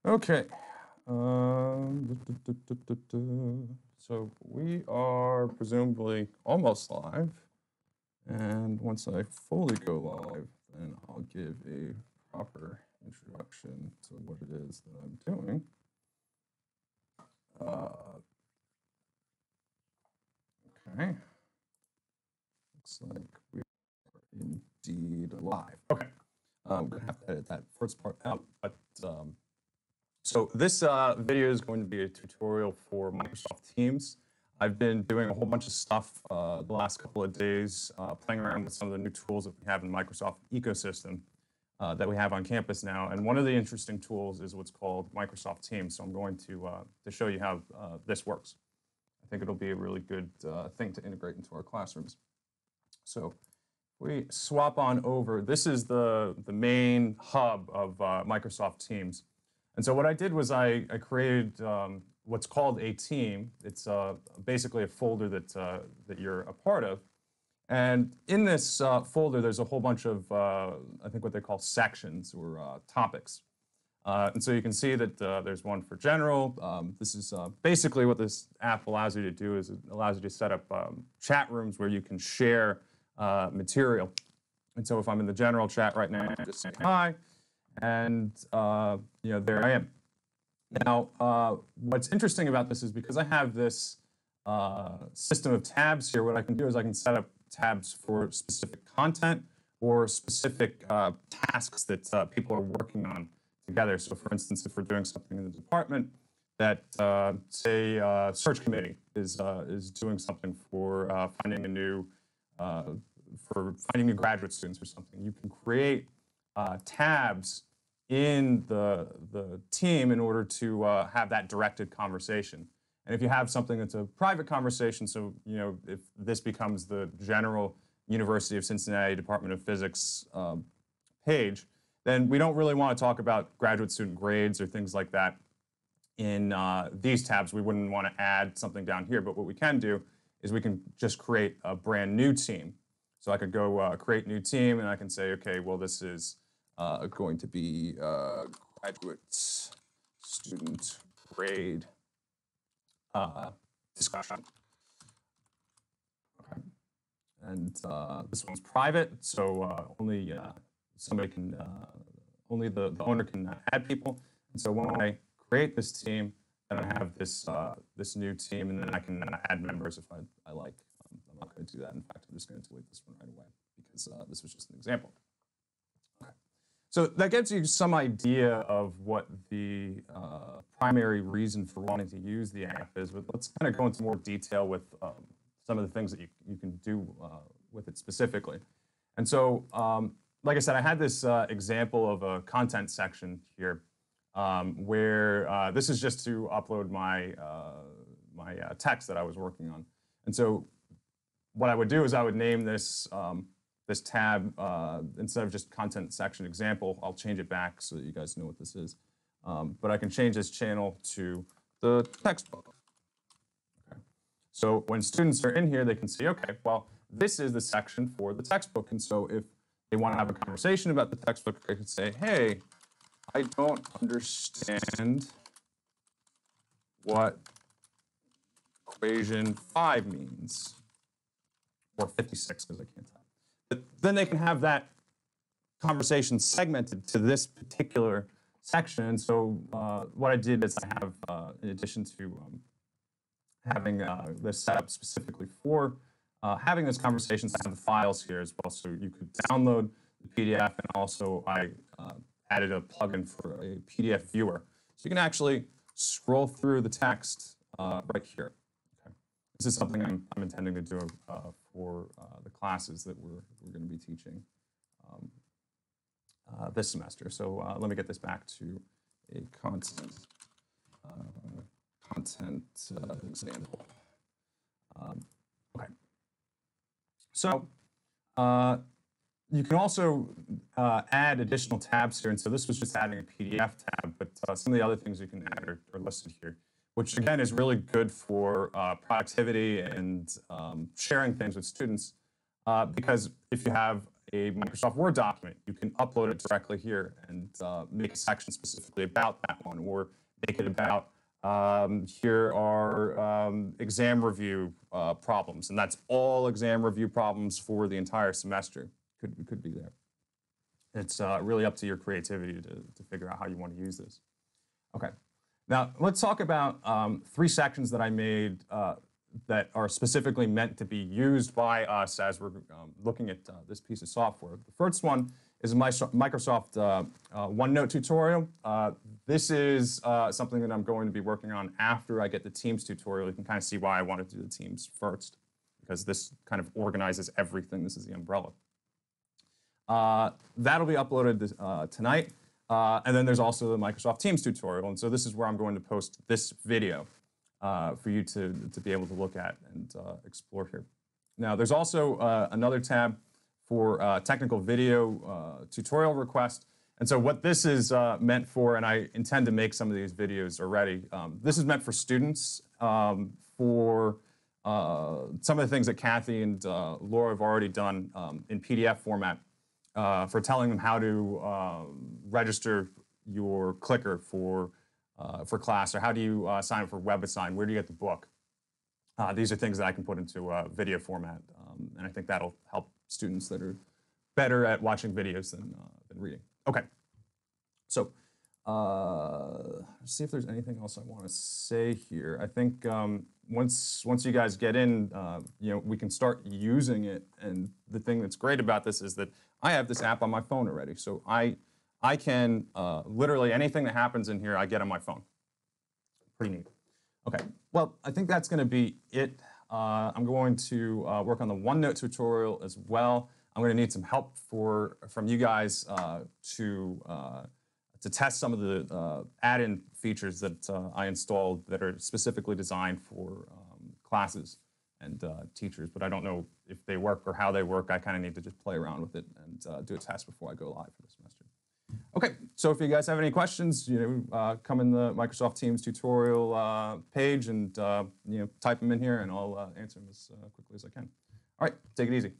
Okay. So we are presumably almost live. And once I fully go live, then I'll give a proper introduction to what it is that I'm doing. Okay. Looks like we are indeed live. Okay. I'm going to have to edit that first part out. But so this video is going to be a tutorial for Microsoft Teams. I've been doing a whole bunch of stuff the last couple of days, playing around with some of the new tools that we have in the Microsoft ecosystem that we have on campus now. And one of the interesting tools is what's called Microsoft Teams. So I'm going to show you how this works. I think it'll be a really good thing to integrate into our classrooms. So we swap on over. This is the main hub of Microsoft Teams. And so what I did was I created what's called a team. It's basically a folder that you're a part of. And in this folder, there's a whole bunch of, I think what they call sections or topics. And so you can see that there's one for general. This is basically what this app allows you to do is it allows you to set up chat rooms where you can share material. And so if I'm in the general chat right now, I just say hi, and there I am. Now, what's interesting about this is because I have this system of tabs here, what I can do is I can set up tabs for specific content or specific tasks that people are working on together. So for instance, if we're doing something in the department that, say, search committee is doing something for finding new graduate students or something, you can create tabs in the team in order to have that directed conversation. And if you have something that's a private conversation, so if this becomes the general University of Cincinnati Department of Physics page, then we don't really want to talk about graduate student grades or things like that in these tabs. We wouldn't want to add something down here, but what we can do is we can just create a brand new team. So I could go create new team, and I can say, okay, well, this is going to be graduate student grade discussion. Okay. And this one's private, so only somebody can, only the owner can add people. And so when I create this team, then I have this this new team, and then I can add members if I like. I'm not going to do that. In fact, I'm just going to delete this one right away because this was just an example. Okay. So that gives you some idea of what the primary reason for wanting to use the app is, but let's kind of go into more detail with some of the things that you can do with it specifically. And so, like I said, I had this example of a content section here where this is just to upload my, text that I was working on. And so what I would do is I would name this this tab, instead of just content section example, I'll change it back so that you guys know what this is. But I can change this channel to the textbook. Okay. So when students are in here, they can see, okay, well, this is the section for the textbook. And so if they want to have a conversation about the textbook, I could say, hey, I don't understand what equation 5 means, or 56 because I can't type. But then they can have that conversation segmented to this particular section. And so what I did is I have, in addition to having this set up specifically for having this conversation, I have the files here as well. So you could download the PDF, and also I added a plugin for a PDF viewer. So you can actually scroll through the text right here. Okay. This is something I'm intending to do for the classes that we're going to be teaching this semester. So let me get this back to a content example. Okay. So you can also add additional tabs here. And so this was just adding a PDF tab, but some of the other things you can add are listed here, which again is really good for productivity and sharing things with students. Because if you have a Microsoft Word document, you can upload it directly here and make a section specifically about that one, or make it about here are exam review problems, and that's all exam review problems for the entire semester. Could be there. It's really up to your creativity to figure out how you want to use this. Okay, now let's talk about 3 sections that I made that are specifically meant to be used by us as we're looking at this piece of software. The first one is a Microsoft Onenote tutorial. This is something that I'm going to be working on after I get the Teams tutorial. You can kind of see why I wanted to do the Teams first, because this kind of organizes everything. This is the umbrella. That'll be uploaded tonight. And then there's also the Microsoft Teams tutorial. And so this is where I'm going to post this video for you to be able to look at and explore here. Now, there's also another tab for technical video tutorial request. And so what this is meant for, and I intend to make some of these videos already, this is meant for students for some of the things that Kathy and Laura have already done in PDF format for telling them how to register your clicker for class, or how do you sign up for WebAssign, where do you get the book? These are things that I can put into video format, and I think that'll help students that are better at watching videos than reading. Okay, so let's see if there's anything else I want to say here. I think once you guys get in, you know, we can start using it, and the thing that's great about this is that I have this app on my phone already, so I can literally anything that happens in here, I get on my phone. Pretty neat. Okay, well, I think that's going to be it. I'm going to work on the OneNote tutorial as well. I'm going to need some help from you guys to test some of the add-in features that I installed that are specifically designed for classes and teachers, but I don't know if they work or how they work. I kind of need to just play around with it and do a test before I go live for this semester. Okay, so if you guys have any questions, you know, come in the Microsoft Teams tutorial page and you know, type them in here, and I'll answer them as quickly as I can. All right, take it easy.